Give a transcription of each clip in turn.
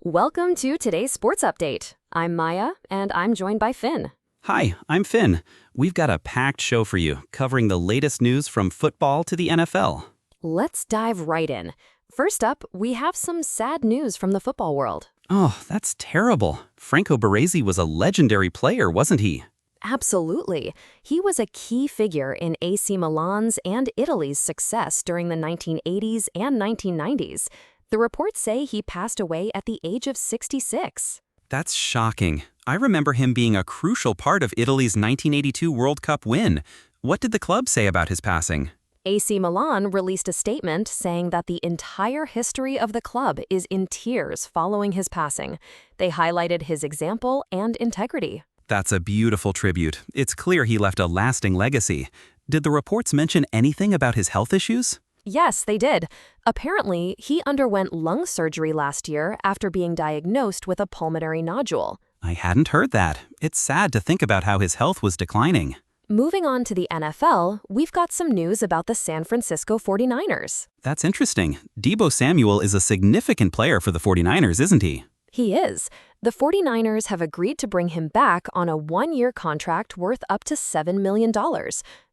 Welcome to today's sports update. I'm Maya, and I'm joined by Finn. Hi, I'm Finn. We've got a packed show for you, covering the latest news from football to the NFL. Let's dive right in. First up, we have some sad news from the football world. Oh, that's terrible. Franco Baresi was a legendary player, wasn't he? Absolutely. He was a key figure in AC Milan's and Italy's success during the 1980s and 1990s. The reports say he passed away at the age of 66. That's shocking. I remember him being a crucial part of Italy's 1982 World Cup win. What did the club say about his passing? AC Milan released a statement saying that the entire history of the club is in tears following his passing. They highlighted his example and integrity. That's a beautiful tribute. It's clear he left a lasting legacy. Did the reports mention anything about his health issues? Yes, they did. Apparently, he underwent lung surgery last year after being diagnosed with a pulmonary nodule. I hadn't heard that. It's sad to think about how his health was declining. Moving on to the NFL, we've got some news about the San Francisco 49ers. That's interesting. Deebo Samuel is a significant player for the 49ers, isn't he? He is. The 49ers have agreed to bring him back on a one-year contract worth up to $7 million.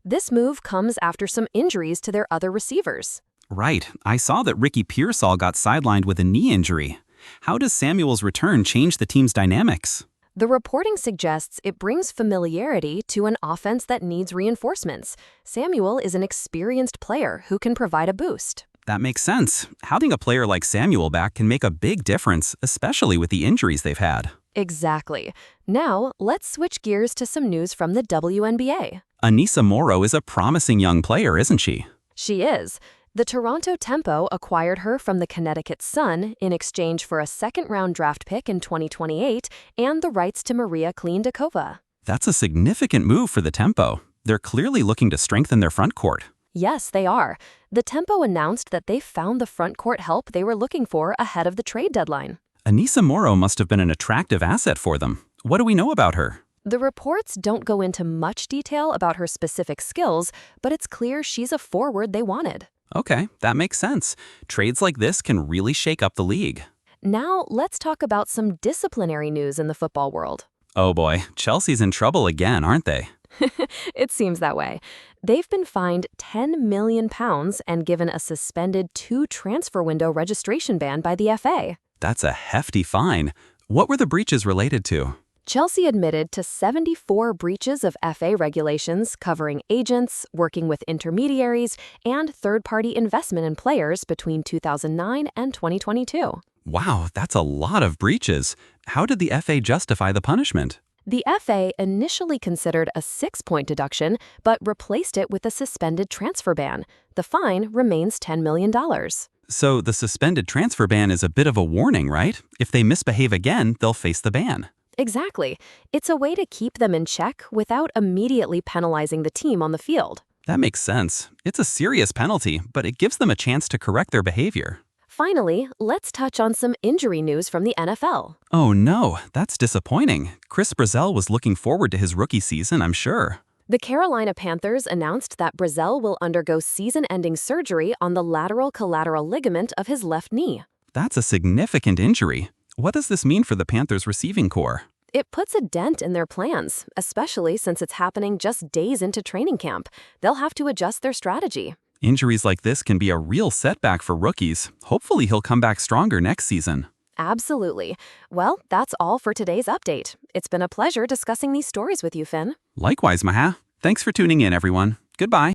This move comes after some injuries to their other receivers. Right. I saw that Ricky Pearsall got sidelined with a knee injury. How does Samuel's return change the team's dynamics? The reporting suggests it brings familiarity to an offense that needs reinforcements. Samuel is an experienced player who can provide a boost. That makes sense. Having a player like Samuel back can make a big difference, especially with the injuries they've had. Exactly. Now, let's switch gears to some news from the WNBA. Anissa Morrow is a promising young player, isn't she? She is. The Toronto Tempo acquired her from the Connecticut Sun in exchange for a second-round draft pick in 2028 and the rights to Maria Klindakova. That's a significant move for the Tempo. They're clearly looking to strengthen their front court. Yes, they are. The Tempo announced that they found the front court help they were looking for ahead of the trade deadline. Anissa Morrow must have been an attractive asset for them. What do we know about her? The reports don't go into much detail about her specific skills, but it's clear she's a forward they wanted. Okay, that makes sense. Trades like this can really shake up the league. Now, let's talk about some disciplinary news in the football world. Oh boy, Chelsea's in trouble again, aren't they? It seems that way. They've been fined £10 million and given a suspended 2 transfer window registration ban by the FA. That's a hefty fine. What were the breaches related to? Chelsea admitted to 74 breaches of FA regulations covering agents, working with intermediaries, and third-party investment in players between 2009 and 2022. Wow, that's a lot of breaches. How did the FA justify the punishment? The FA initially considered a 6-point deduction, but replaced it with a suspended transfer ban. The fine remains $10 million. So the suspended transfer ban is a bit of a warning, right? If they misbehave again, they'll face the ban. Exactly. It's a way to keep them in check without immediately penalizing the team on the field. That makes sense. It's a serious penalty, but it gives them a chance to correct their behavior. Finally, let's touch on some injury news from the NFL. Oh no, that's disappointing. Chris Brazzell was looking forward to his rookie season, I'm sure. The Carolina Panthers announced that Brazzell will undergo season-ending surgery on the lateral collateral ligament of his left knee. That's a significant injury. What does this mean for the Panthers receiving core? It puts a dent in their plans, especially since it's happening just days into training camp. They'll have to adjust their strategy. Injuries like this can be a real setback for rookies. Hopefully he'll come back stronger next season. Absolutely. Well, that's all for today's update. It's been a pleasure discussing these stories with you, Finn. Likewise, Maha. Thanks for tuning in, everyone. Goodbye.